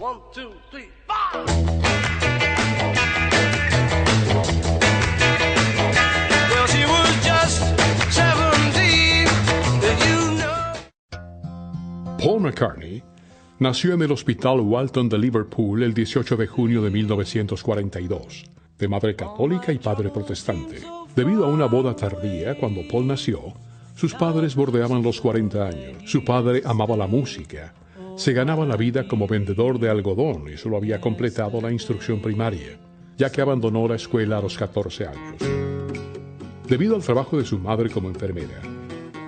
1, 2, 3, 4. Well, she was just 17, you know. Paul McCartney nació en el Hospital Walton de Liverpool el 18 de junio de 1942, de madre católica y padre protestante. Debido a una boda tardía, cuando Paul nació, sus padres bordeaban los 40 años. Su padre amaba la música. Se ganaba la vida como vendedor de algodón y solo había completado la instrucción primaria, ya que abandonó la escuela a los 14 años. Debido al trabajo de su madre como enfermera,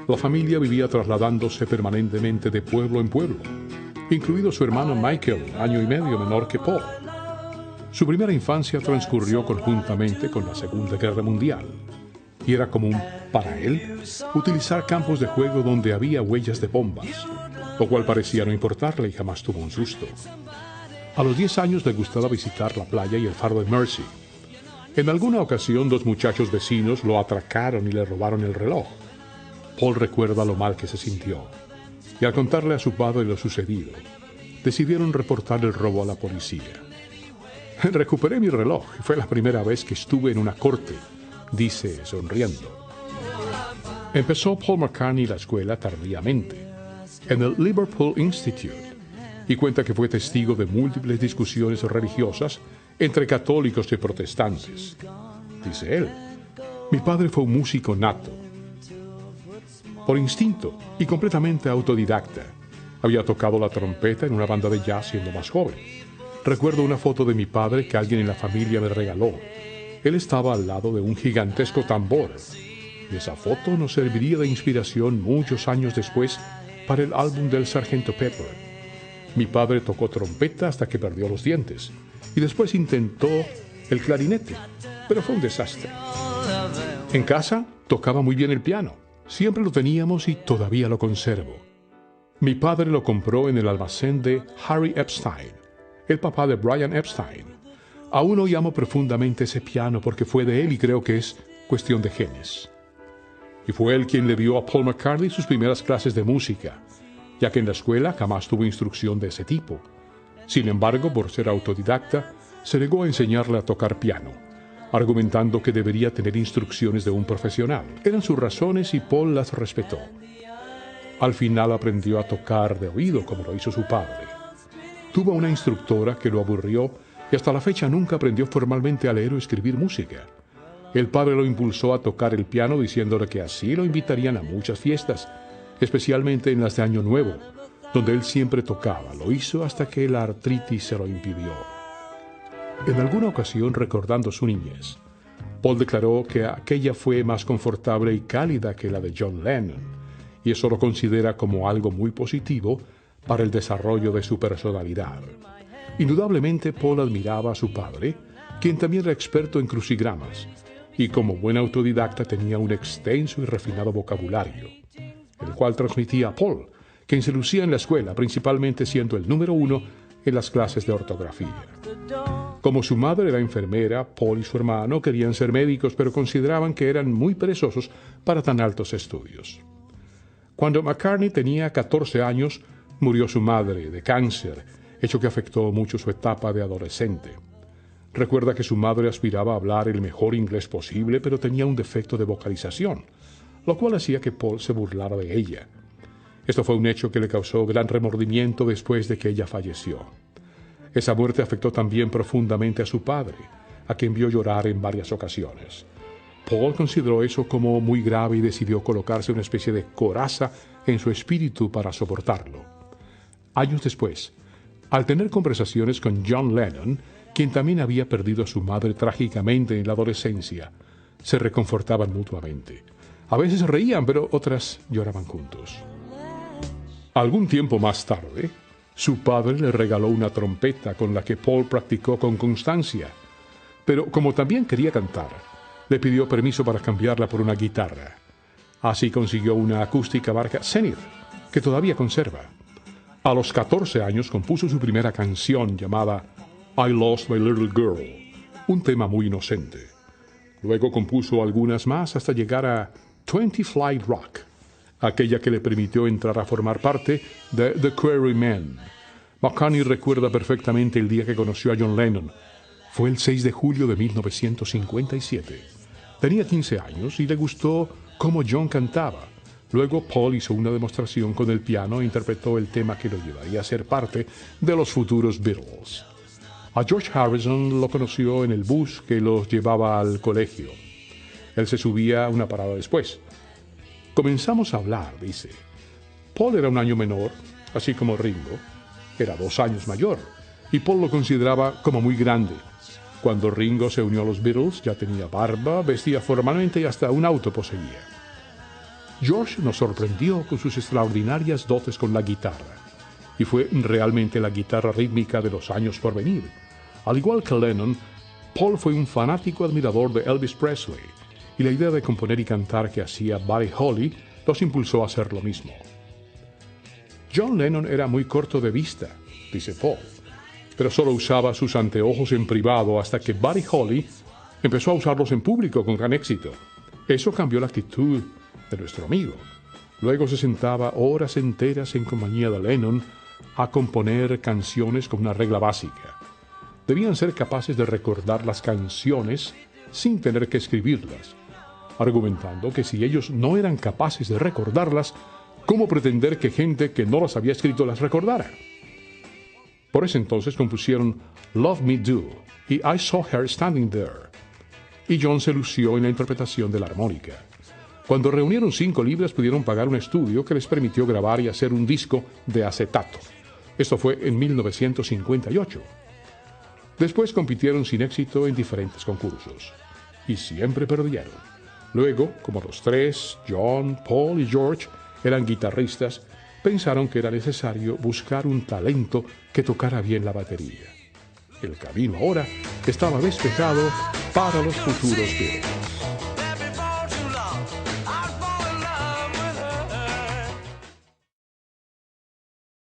la familia vivía trasladándose permanentemente de pueblo en pueblo, incluido su hermano Michael, año y medio menor que Paul. Su primera infancia transcurrió conjuntamente con la Segunda Guerra Mundial, y era común para él utilizar campos de juego donde había huellas de bombas, lo cual parecía no importarle y jamás tuvo un susto. A los 10 años le gustaba visitar la playa y el faro de Mersey. En alguna ocasión, 2 muchachos vecinos lo atracaron y le robaron el reloj. Paul recuerda lo mal que se sintió, y al contarle a su padre lo sucedido, decidieron reportar el robo a la policía. Recuperé mi reloj y fue la primera vez que estuve en una corte, dice sonriendo. Empezó Paul McCartney la escuela tardíamente, en el Liverpool Institute, y cuenta que fue testigo de múltiples discusiones religiosas entre católicos y protestantes. Dice él, mi padre fue un músico nato, por instinto y completamente autodidacta. Había tocado la trompeta en una banda de jazz siendo más joven. Recuerdo una foto de mi padre que alguien en la familia me regaló. Él estaba al lado de un gigantesco tambor, y esa foto nos serviría de inspiración muchos años después para el álbum del Sargento Pepper. Mi padre tocó trompeta hasta que perdió los dientes, y después intentó el clarinete, pero fue un desastre. En casa tocaba muy bien el piano. Siempre lo teníamos y todavía lo conservo. Mi padre lo compró en el almacén de Harry Epstein, el papá de Brian Epstein. Aún hoy amo profundamente ese piano porque fue de él y creo que es cuestión de genes. Y fue él quien le dio a Paul McCartney sus primeras clases de música, ya que en la escuela jamás tuvo instrucción de ese tipo. Sin embargo, por ser autodidacta, se negó a enseñarle a tocar piano, argumentando que debería tener instrucciones de un profesional. Eran sus razones y Paul las respetó. Al final aprendió a tocar de oído, como lo hizo su padre. Tuvo una instructora que lo aburrió y hasta la fecha nunca aprendió formalmente a leer o escribir música. El padre lo impulsó a tocar el piano diciéndole que así lo invitarían a muchas fiestas, especialmente en las de Año Nuevo, donde él siempre tocaba. Lo hizo hasta que la artritis se lo impidió. En alguna ocasión, recordando su niñez, Paul declaró que aquella fue más confortable y cálida que la de John Lennon, y eso lo considera como algo muy positivo para el desarrollo de su personalidad. Indudablemente, Paul admiraba a su padre, quien también era experto en crucigramas, y como buen autodidacta tenía un extenso y refinado vocabulario, el cual transmitía a Paul, quien se lucía en la escuela, principalmente siendo el número 1 en las clases de ortografía. Como su madre era enfermera, Paul y su hermano querían ser médicos, pero consideraban que eran muy perezosos para tan altos estudios. Cuando McCartney tenía 14 años, murió su madre de cáncer, hecho que afectó mucho su etapa de adolescente. Recuerda que su madre aspiraba a hablar el mejor inglés posible, pero tenía un defecto de vocalización, lo cual hacía que Paul se burlara de ella. Esto fue un hecho que le causó gran remordimiento después de que ella falleció. Esa muerte afectó también profundamente a su padre, a quien vio llorar en varias ocasiones. Paul consideró eso como muy grave y decidió colocarse una especie de coraza en su espíritu para soportarlo. Años después, al tener conversaciones con John Lennon, quien también había perdido a su madre trágicamente en la adolescencia, se reconfortaban mutuamente. A veces reían, pero otras lloraban juntos. Algún tiempo más tarde, su padre le regaló una trompeta con la que Paul practicó con constancia, pero como también quería cantar, le pidió permiso para cambiarla por una guitarra. Así consiguió una acústica marca Zenith, que todavía conserva. A los 14 años compuso su primera canción llamada I Lost My Little Girl, un tema muy inocente. Luego compuso algunas más hasta llegar a 20 Flight Rock, aquella que le permitió entrar a formar parte de The Quarrymen, McCartney recuerda perfectamente el día que conoció a John Lennon. Fue el 6 de julio de 1957. Tenía 15 años y le gustó cómo John cantaba. Luego Paul hizo una demostración con el piano e interpretó el tema que lo llevaría a ser parte de los futuros Beatles. A George Harrison lo conoció en el bus que los llevaba al colegio. Él se subía una parada después. Comenzamos a hablar, dice. Paul era un año menor, así como Ringo. Era 2 años mayor, y Paul lo consideraba como muy grande. Cuando Ringo se unió a los Beatles, ya tenía barba, vestía formalmente y hasta un auto poseía. George nos sorprendió con sus extraordinarias dotes con la guitarra, y fue realmente la guitarra rítmica de los años por venir. Al igual que Lennon, Paul fue un fanático admirador de Elvis Presley, y la idea de componer y cantar que hacía Buddy Holly los impulsó a hacer lo mismo. John Lennon era muy corto de vista, dice Paul, pero solo usaba sus anteojos en privado hasta que Buddy Holly empezó a usarlos en público con gran éxito. Eso cambió la actitud de nuestro amigo. Luego se sentaba horas enteras en compañía de Lennon a componer canciones con una regla básica. Debían ser capaces de recordar las canciones sin tener que escribirlas, argumentando que si ellos no eran capaces de recordarlas, ¿cómo pretender que gente que no las había escrito las recordara? Por ese entonces compusieron Love Me Do y I Saw Her Standing There, y John se lució en la interpretación de la armónica. Cuando reunieron 5 libras pudieron pagar un estudio que les permitió grabar y hacer un disco de acetato. Esto fue en 1958. Después compitieron sin éxito en diferentes concursos, y siempre perdieron. Luego, como los 3, John, Paul y George, eran guitarristas, pensaron que era necesario buscar un talento que tocara bien la batería. El camino ahora estaba despejado para los futuros Beatles.